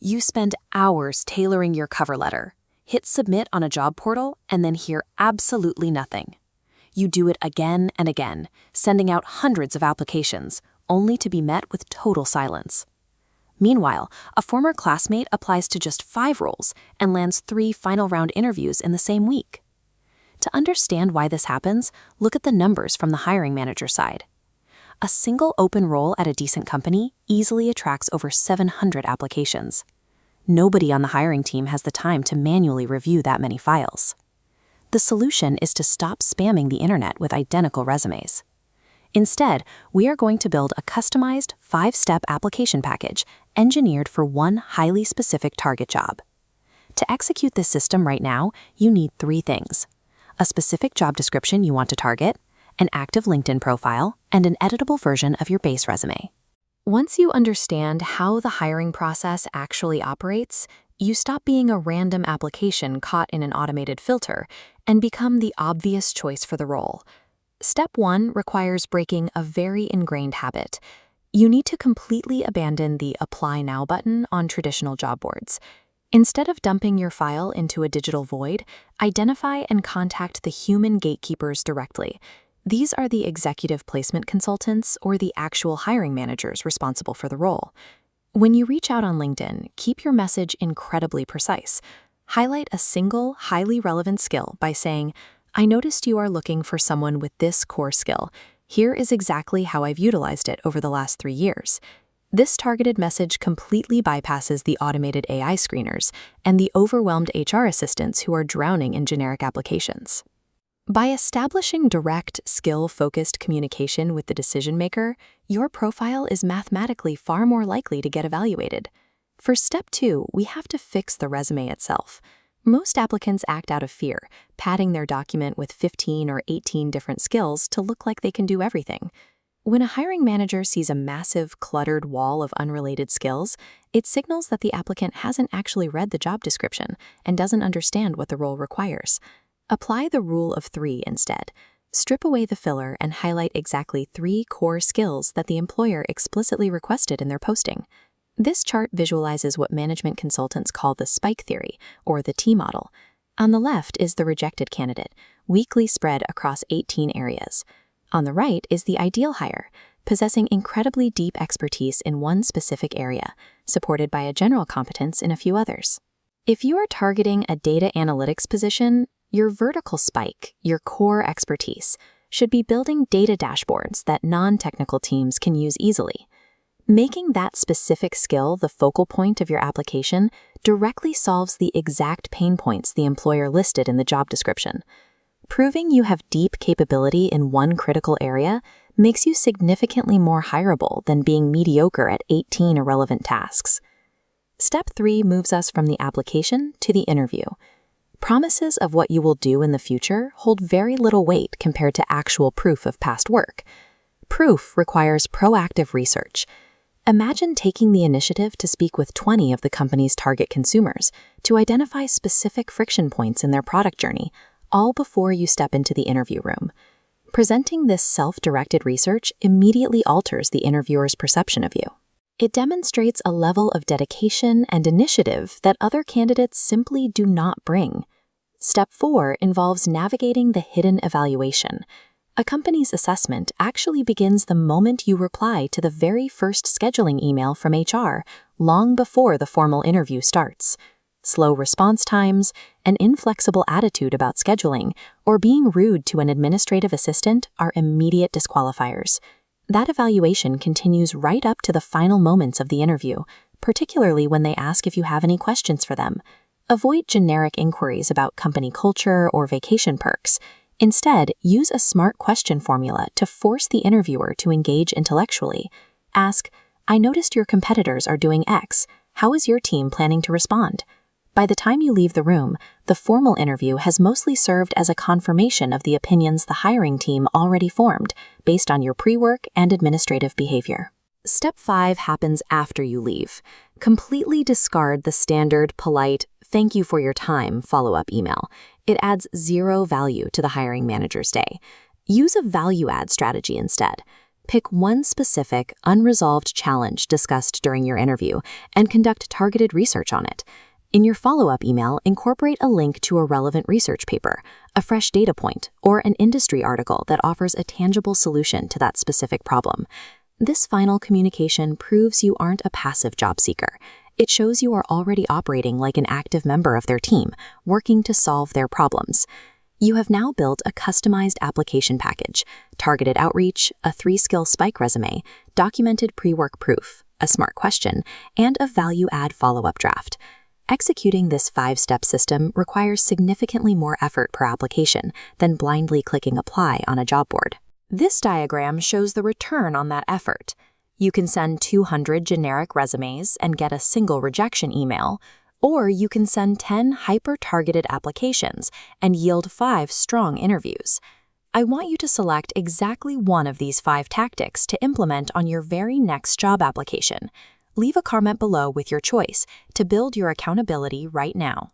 You spend hours tailoring your cover letter, hit submit on a job portal, and then hear absolutely nothing. You do it again and again, sending out hundreds of applications, only to be met with total silence. Meanwhile, a former classmate applies to just 5 roles and lands 3 final round interviews in the same week. To understand why this happens, look at the numbers from the hiring manager side. A single open role at a decent company easily attracts over 700 applications. Nobody on the hiring team has the time to manually review that many files. The solution is to stop spamming the internet with identical resumes. Instead, we are going to build a customized 5-step application package engineered for one highly specific target job. To execute this system right now, you need 3 things: a specific job description you want to target, an active LinkedIn profile, and an editable version of your base resume. Once you understand how the hiring process actually operates, you stop being a random application caught in an automated filter and become the obvious choice for the role. Step 1 requires breaking a very ingrained habit. You need to completely abandon the Apply Now button on traditional job boards. Instead of dumping your file into a digital void, identify and contact the human gatekeepers directly. These are the executive placement consultants or the actual hiring managers responsible for the role. When you reach out on LinkedIn, keep your message incredibly precise. Highlight a single, highly relevant skill by saying, "I noticed you are looking for someone with this core skill. Here is exactly how I've utilized it over the last 3 years." This targeted message completely bypasses the automated AI screeners and the overwhelmed HR assistants who are drowning in generic applications. By establishing direct, skill-focused communication with the decision maker, your profile is mathematically far more likely to get evaluated. For step 2, we have to fix the resume itself. Most applicants act out of fear, padding their document with 15 or 18 different skills to look like they can do everything. When a hiring manager sees a massive, cluttered wall of unrelated skills, it signals that the applicant hasn't actually read the job description and doesn't understand what the role requires. Apply the rule of 3 instead. Strip away the filler and highlight exactly 3 core skills that the employer explicitly requested in their posting. This chart visualizes what management consultants call the spike theory, or the T model. On the left is the rejected candidate, weakly spread across 18 areas. On the right is the ideal hire, possessing incredibly deep expertise in one specific area, supported by a general competence in a few others. If you are targeting a data analytics position, your vertical spike, your core expertise, should be building data dashboards that non-technical teams can use easily. Making that specific skill the focal point of your application directly solves the exact pain points the employer listed in the job description. Proving you have deep capability in one critical area makes you significantly more hireable than being mediocre at 18 irrelevant tasks. Step 3 moves us from the application to the interview. Promises of what you will do in the future hold very little weight compared to actual proof of past work. Proof requires proactive research. Imagine taking the initiative to speak with 20 of the company's target consumers to identify specific friction points in their product journey, all before you step into the interview room. Presenting this self-directed research immediately alters the interviewer's perception of you. It demonstrates a level of dedication and initiative that other candidates simply do not bring. Step 4 involves navigating the hidden evaluation. A company's assessment actually begins the moment you reply to the very first scheduling email from HR, long before the formal interview starts. Slow response times, an inflexible attitude about scheduling, or being rude to an administrative assistant are immediate disqualifiers. That evaluation continues right up to the final moments of the interview, particularly when they ask if you have any questions for them. Avoid generic inquiries about company culture or vacation perks. Instead, use a smart question formula to force the interviewer to engage intellectually. Ask, "I noticed your competitors are doing X. How is your team planning to respond?" By the time you leave the room, the formal interview has mostly served as a confirmation of the opinions the hiring team already formed, based on your pre-work and administrative behavior. Step 5 happens after you leave. Completely discard the standard, polite, "thank you for your time" follow-up email. It adds zero value to the hiring manager's day. Use a value-add strategy instead. Pick one specific, unresolved challenge discussed during your interview and conduct targeted research on it. In your follow-up email, incorporate a link to a relevant research paper, a fresh data point, or an industry article that offers a tangible solution to that specific problem. This final communication proves you aren't a passive job seeker. It shows you are already operating like an active member of their team, working to solve their problems. You have now built a customized application package, targeted outreach, a 3-skill spike resume, documented pre-work proof, a smart question, and a value-add follow-up draft. Executing this 5-step system requires significantly more effort per application than blindly clicking apply on a job board. This diagram shows the return on that effort. You can send 200 generic resumes and get a single rejection email, or you can send 10 hyper-targeted applications and yield 5 strong interviews. I want you to select exactly one of these 5 tactics to implement on your very next job application. Leave a comment below with your choice to build your accountability right now.